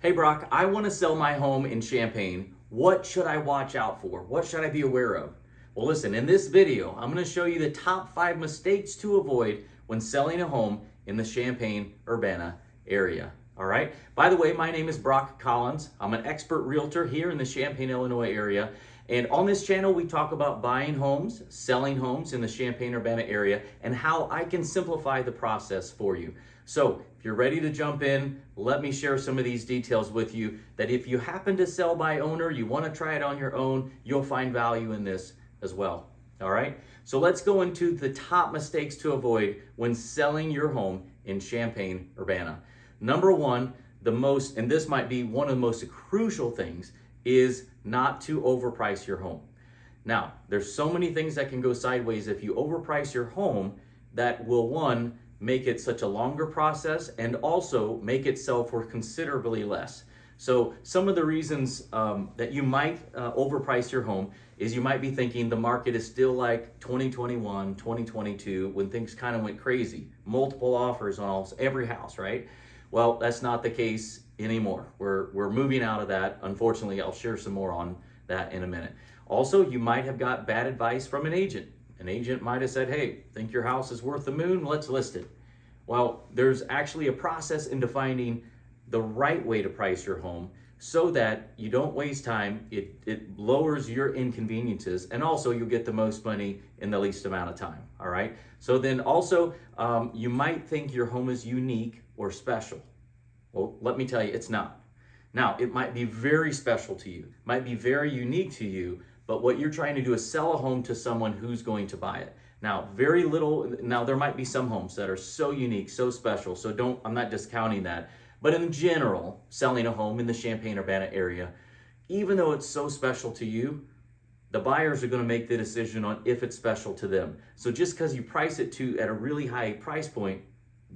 Hey Brock, I want to sell my home in Champaign. What should I watch out for? What should I be aware of? Well, listen, in this video, I'm going to show you the top 5 mistakes to avoid when selling a home in the Champaign Urbana area. All right. By the way, my name is Brock Collins. I'm an expert realtor here in the Champaign, Illinois area. And on this channel, we talk about buying homes, selling homes in the Champaign Urbana area, and how I can simplify the process for you. So if you're ready to jump in, let me share some of these details with you that if you happen to sell by owner, you want to try it on your own, you'll find value in this as well. All right. So let's go into the top mistakes to avoid when selling your home in Champaign Urbana. Number one, and this might be one of the most crucial things, is not to overprice your home. Now, there's so many things that can go sideways if you overprice your home that will, one, make it such a longer process and also make it sell for considerably less. So some of the reasons that you might overprice your home is you might be thinking the market is still like 2021, 2022, when things kind of went crazy. Multiple offers on almost every house, right? Well, that's not the case anymore. We're moving out of that. Unfortunately, I'll share some more on that in a minute. Also, you might have got bad advice from an agent. An agent might have said, hey, think your house is worth the moon? Let's list it. Well, there's actually a process into finding the right way to price your home so that you don't waste time. It lowers your inconveniences, and also you'll get the most money in the least amount of time. All right. So then also, you might think your home is unique or special. Well, let me tell you, it's not. Now, it might be very special to you, might be very unique to you, but what you're trying to do is sell a home to someone who's going to buy it. Now, there might be some homes that are so unique, so special, so I'm not discounting that. But in general, selling a home in the Champaign Urbana area, even though it's so special to you, the buyers are going to make the decision on if it's special to them. So just because you price it at a really high price point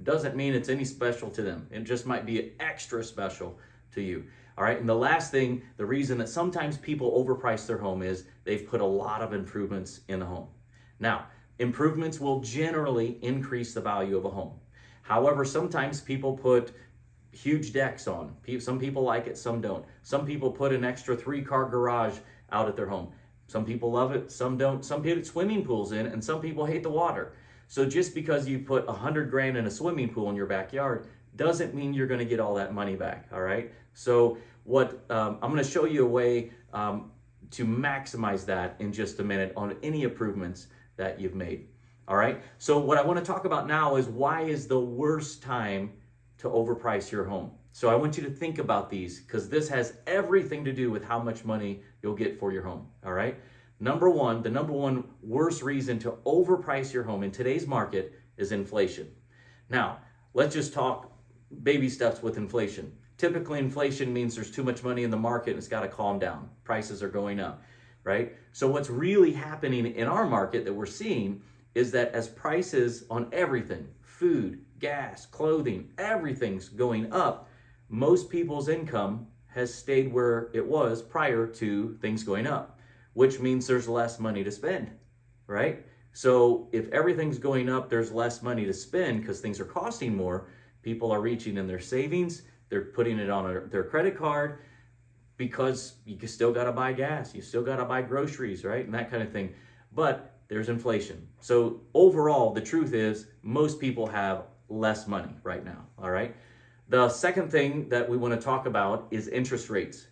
doesn't mean it's any special to them. It just might be extra special to you. All right. And the last thing, the reason that sometimes people overprice their home is they've put a lot of improvements in the home. Now, improvements will generally increase the value of a home. However, sometimes people put huge decks on. Some people like it, some don't. Some people put an extra 3-car garage out at their home. Some people love it, some don't. Some put swimming pools in, and some people hate the water. So just because you put $100,000 in a swimming pool in your backyard doesn't mean you're going to get all that money back. All right. So I'm going to show you a way to maximize that in just a minute on any improvements that you've made. All right. So what I want to talk about now is why is the worst time to overprice your home. So I want you to think about these because this has everything to do with how much money you'll get for your home. All right. The number one worst reason to overprice your home in today's market is inflation. Now, let's just talk baby steps with inflation. Typically, inflation means there's too much money in the market and it's got to calm down. Prices are going up, right? So what's really happening in our market that we're seeing is that as prices on everything, food, gas, clothing, everything's going up, most people's income has stayed where it was prior to things going up, which means there's less money to spend, right? So if everything's going up, there's less money to spend because things are costing more. People are reaching in their savings, they're putting it on their credit card because you still got to buy gas, you still got to buy groceries, right? And that kind of thing. But there's inflation. So overall, the truth is most people have less money right now, all right? The second thing that we want to talk about is interest rates.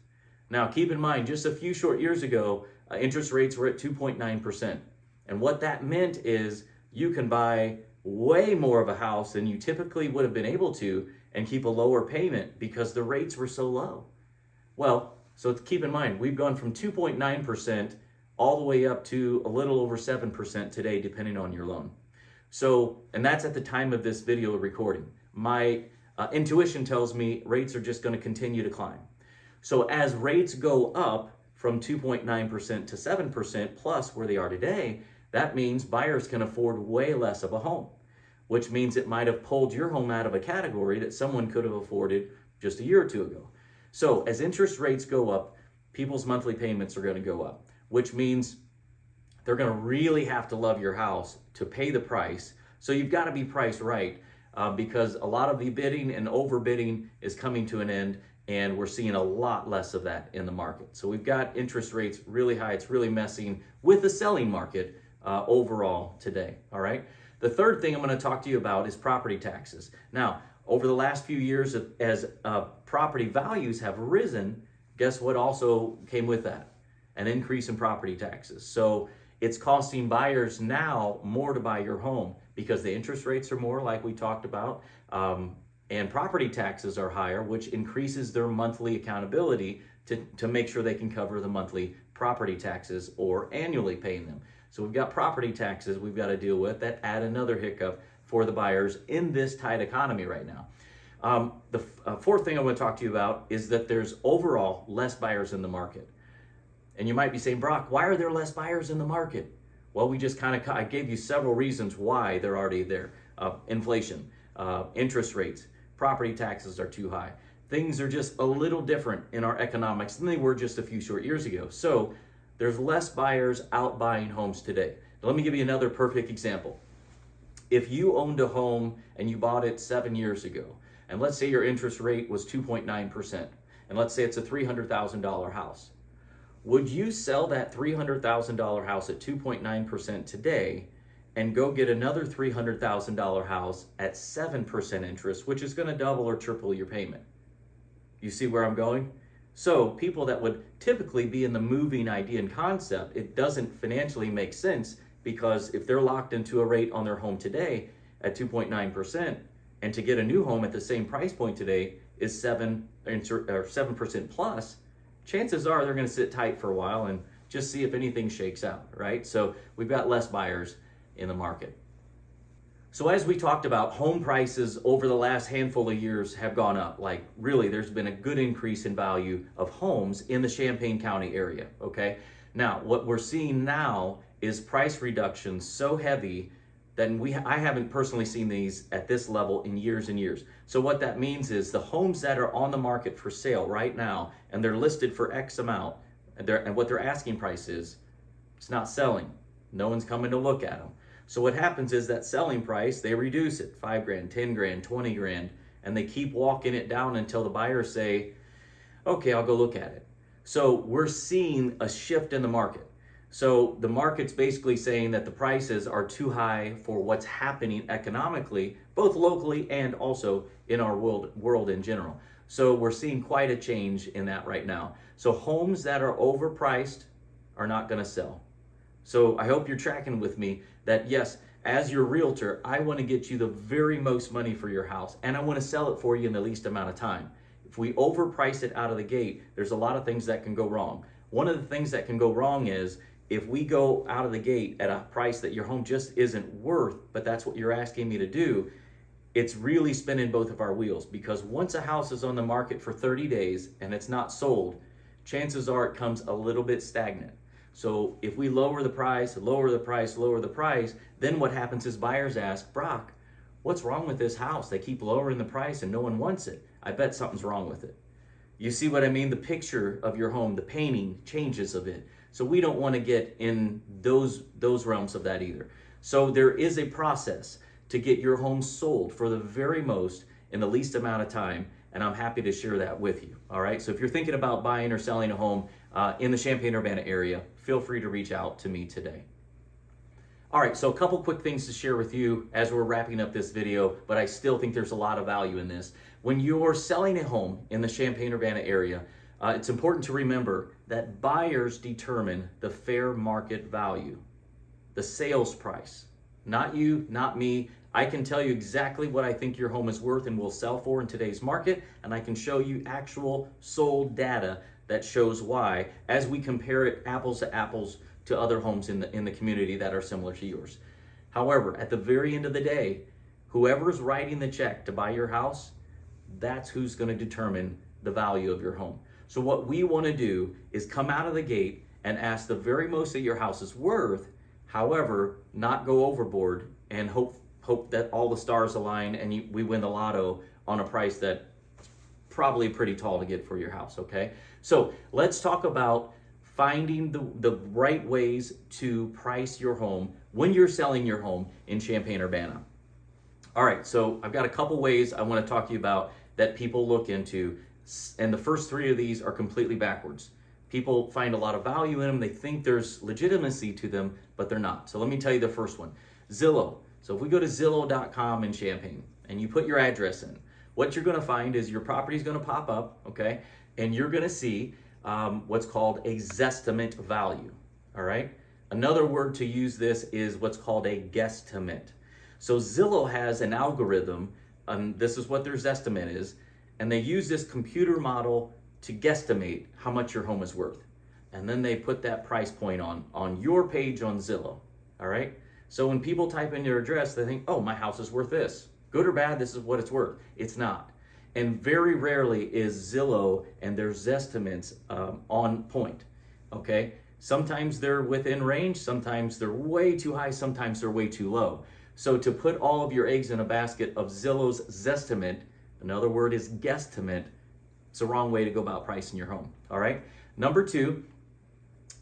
Now, keep in mind, just a few short years ago, interest rates were at 2.9%. And what that meant is you can buy way more of a house than you typically would have been able to and keep a lower payment because the rates were so low. Well, so keep in mind, we've gone from 2.9% all the way up to a little over 7% today, depending on your loan. So, and that's at the time of this video recording. My intuition tells me rates are just going to continue to climb. So as rates go up from 2.9% to 7% plus where they are today, that means buyers can afford way less of a home, which means it might have pulled your home out of a category that someone could have afforded just a year or two ago. So as interest rates go up, people's monthly payments are going to go up, which means they're going to really have to love your house to pay the price. So you've got to be priced right because a lot of the bidding and overbidding is coming to an end. and we're seeing a lot less of that in the market. So we've got interest rates really high. It's really messing with the selling market overall today, all right? The third thing I'm going to talk to you about is property taxes. Now, over the last few years, as property values have risen, guess what also came with that? An increase in property taxes. So it's costing buyers now more to buy your home because the interest rates are more, like we talked about, and property taxes are higher, which increases their monthly accountability to make sure they can cover the monthly property taxes or annually paying them. So we've got property taxes we've got to deal with that add another hiccup for the buyers in this tight economy right now. The fourth thing I want to talk to you about is that there's overall less buyers in the market. And you might be saying, Brock, why are there less buyers in the market? Well, we just I gave you several reasons why they're already there. Inflation, interest rates, property taxes are too high. Things are just a little different in our economics than they were just a few short years ago. So there's less buyers out buying homes today. Now, let me give you another perfect example. If you owned a home and you bought it 7 years ago, and let's say your interest rate was 2.9%, and let's say it's a $300,000 house, would you sell that $300,000 house at 2.9% today and go get another $300,000 house at 7% interest, which is going to double or triple your payment? You see where I'm going? So people that would typically be in the moving idea and concept, it doesn't financially make sense, because if they're locked into a rate on their home today at 2.9%, and to get a new home at the same price point today is 7% plus, chances are they're going to sit tight for a while and just see if anything shakes out, right? So we've got less buyers in the market. So as we talked about, home prices over the last handful of years have gone up. Like really, there's been a good increase in value of homes in the Champaign County area, okay? Now, what we're seeing now is price reductions so heavy that I haven't personally seen these at this level in years and years. So what that means is the homes that are on the market for sale right now, and they're listed for X amount, and what their asking price is, it's not selling. No one's coming to look at them. So what happens is that selling price, they reduce it, 5 grand, 10 grand, 20 grand, and they keep walking it down until the buyers say, okay, I'll go look at it. So we're seeing a shift in the market. So the market's basically saying that the prices are too high for what's happening economically, both locally and also in our world in general. So we're seeing quite a change in that right now. So homes that are overpriced are not going to sell. So I hope you're tracking with me that yes, as your realtor, I want to get you the very most money for your house, and I want to sell it for you in the least amount of time. If we overprice it out of the gate, there's a lot of things that can go wrong. One of the things that can go wrong is if we go out of the gate at a price that your home just isn't worth, but that's what you're asking me to do, it's really spinning both of our wheels, because once a house is on the market for 30 days and it's not sold, chances are it comes a little bit stagnant. So if we lower the price, then what happens is buyers ask, Brock, what's wrong with this house? They keep lowering the price and no one wants it. I bet something's wrong with it. You see what I mean? The picture of your home, the painting changes a bit. So we don't want to get in those realms of that either. So there is a process to get your home sold for the very most in the least amount of time, and I'm happy to share that with you. All right, so if you're thinking about buying or selling a home in the Champaign Urbana area, feel free to reach out to me today. All right, so a couple quick things to share with you as we're wrapping up this video, but I still think there's a lot of value in this. When you're selling a home in the Champaign Urbana area, it's important to remember that buyers determine the fair market value, the sales price. Not you, not me. I can tell you exactly what I think your home is worth and will sell for in today's market, and I can show you actual sold data that shows why, as we compare it apples to apples to other homes in the community that are similar to yours. However, at the very end of the day, whoever's writing the check to buy your house, that's who's going to determine the value of your home. So what we want to do is come out of the gate and ask the very most that your house is worth, however, not go overboard and hope that all the stars align and we win the lotto on a price that's probably pretty tall to get for your house, okay? So let's talk about finding the right ways to price your home when you're selling your home in Champaign Urbana. All right, so I've got a couple ways I want to talk to you about that people look into And the first three of these are completely backwards. People find a lot of value in them. They think there's legitimacy to them, but they're not. So let me tell you the first one, Zillow. So if we go to Zillow.com in Champaign and you put your address in, what you're gonna find is your property is gonna pop up, okay? And you're gonna see what's called a Zestimate value, all right? Another word to use this is what's called a guesstimate. So Zillow has an algorithm, and this is what their Zestimate is, and they use this computer model to guesstimate how much your home is worth. And then they put that price point on your page on Zillow, all right? So when people type in your address, they think, oh, my house is worth this. Good or bad, this is what it's worth. It's not. And very rarely is Zillow and their Zestimates on point, okay? Sometimes they're within range, sometimes they're way too high, sometimes they're way too low. So to put all of your eggs in a basket of Zillow's Zestimate, another word is guesstimate, it's the wrong way to go about pricing your home, all right? Number two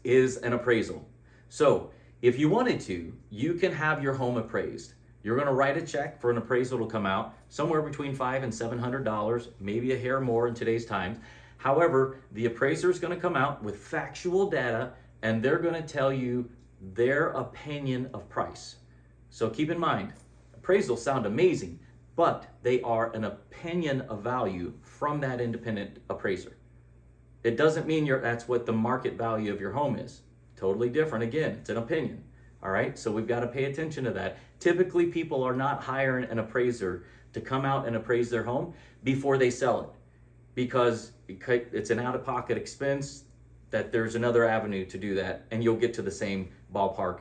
is an appraisal. So if you wanted to, you can have your home appraised. You're gonna write a check for an appraisal to come out, somewhere between $500 and $700, maybe a hair more in today's times. However, the appraiser is gonna come out with factual data and they're gonna tell you their opinion of price. So keep in mind, appraisals sound amazing, but they are an opinion of value from that independent appraiser. It doesn't mean that's what the market value of your home is. Totally different. Again, it's an opinion. All right, so we've got to pay attention to that. Typically, people are not hiring an appraiser to come out and appraise their home before they sell it because it's an out-of-pocket expense that there's another avenue to do that, and you'll get to the same ballpark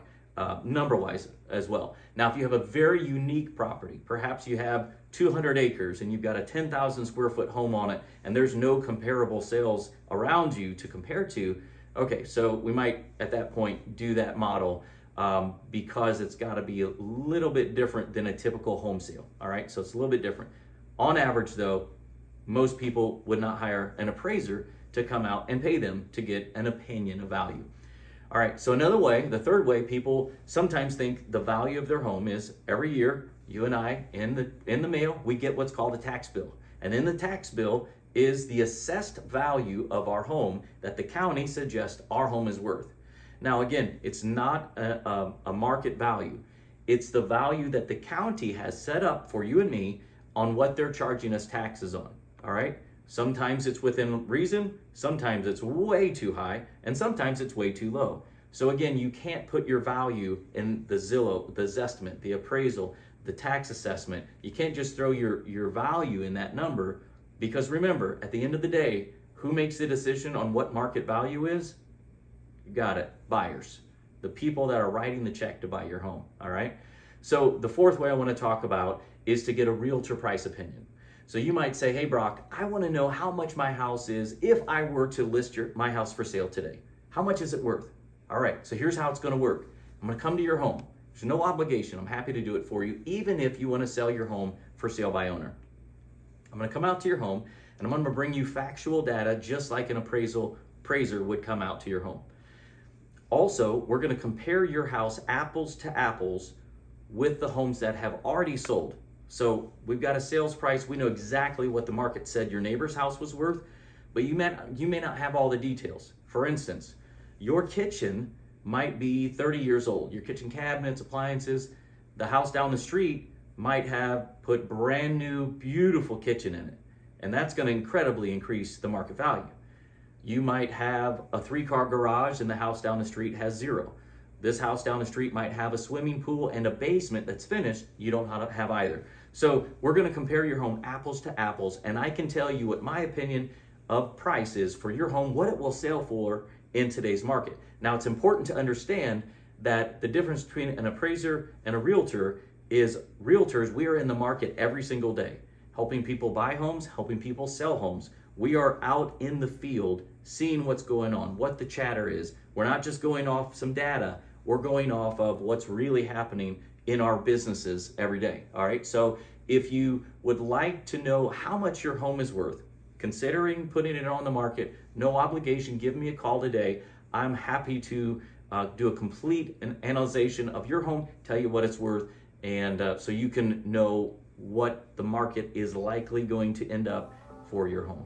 number-wise as well. Now, if you have a very unique property, perhaps you have 200 acres and you've got a 10,000 square foot home on it, and there's no comparable sales around you to compare to, okay, so we might at that point do that model because it's got to be a little bit different than a typical home sale, all right? So it's a little bit different. On average, though, most people would not hire an appraiser to come out and pay them to get an opinion of value. All right, so another way, the third way, people sometimes think the value of their home is every year, you and I, in the mail, we get what's called a tax bill. And in the tax bill is the assessed value of our home that the county suggests our home is worth. Now, again, it's not a market value. It's the value that the county has set up for you and me on what they're charging us taxes on, all right? Sometimes it's within reason, sometimes it's way too high, and sometimes it's way too low. So again, you can't put your value in the Zillow, the Zestimate, the appraisal, the tax assessment. You can't just throw your value in that number because remember, at the end of the day, who makes the decision on what market value is? You got it, buyers. The people that are writing the check to buy your home, all right? So the fourth way I want to talk about is to get a realtor price opinion. So you might say, hey Brock, I want to know how much my house is if I were to list my house for sale today. How much is it worth? All right, so here's how it's going to work. I'm going to come to your home. There's no obligation. I'm happy to do it for you, even if you want to sell your home for sale by owner. I'm going to come out to your home and I'm going to bring you factual data just like an appraiser would come out to your home. Also, we're going to compare your house apples to apples with the homes that have already sold. So we've got a sales price. We know exactly what the market said your neighbor's house was worth, but you may not have all the details. For instance, your kitchen might be 30 years old. Your kitchen cabinets, appliances, the house down the street might have put brand new, beautiful kitchen in it. And that's going to incredibly increase the market value. You might have a 3-car garage and the house down the street has 0. This house down the street might have a swimming pool and a basement that's finished. You don't have either. So we're going to compare your home apples to apples, and I can tell you what my opinion of price is for your home, what it will sell for in today's market. Now, it's important to understand that the difference between an appraiser and a realtor is realtors, we are in the market every single day, helping people buy homes, helping people sell homes. We are out in the field seeing what's going on, what the chatter is. We're not just going off some data, we're going off of what's really happening in our businesses every day, all right? So if you would like to know how much your home is worth, considering putting it on the market, no obligation, give me a call today. I'm happy to do a complete analyzation of your home, tell you what it's worth, and so you can know what the market is likely going to end up for your home.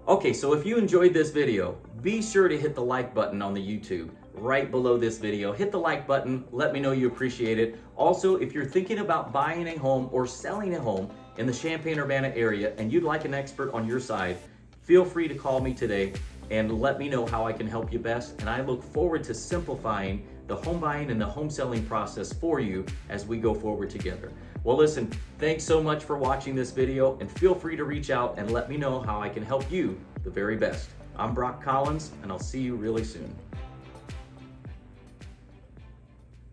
Okay, so if you enjoyed this video, be sure to hit the like button on the YouTube right below this video. Hit the like button, let me know you appreciate it. Also, if you're thinking about buying a home or selling a home in the Champaign Urbana area and you'd like an expert on your side, feel free to call me today and let me know how I can help you best. And I look forward to simplifying the home buying and the home selling process for you as we go forward together. Well, listen, thanks so much for watching this video, and feel free to reach out and let me know how I can help you the very best. I'm Brock Collins, and I'll see you really soon.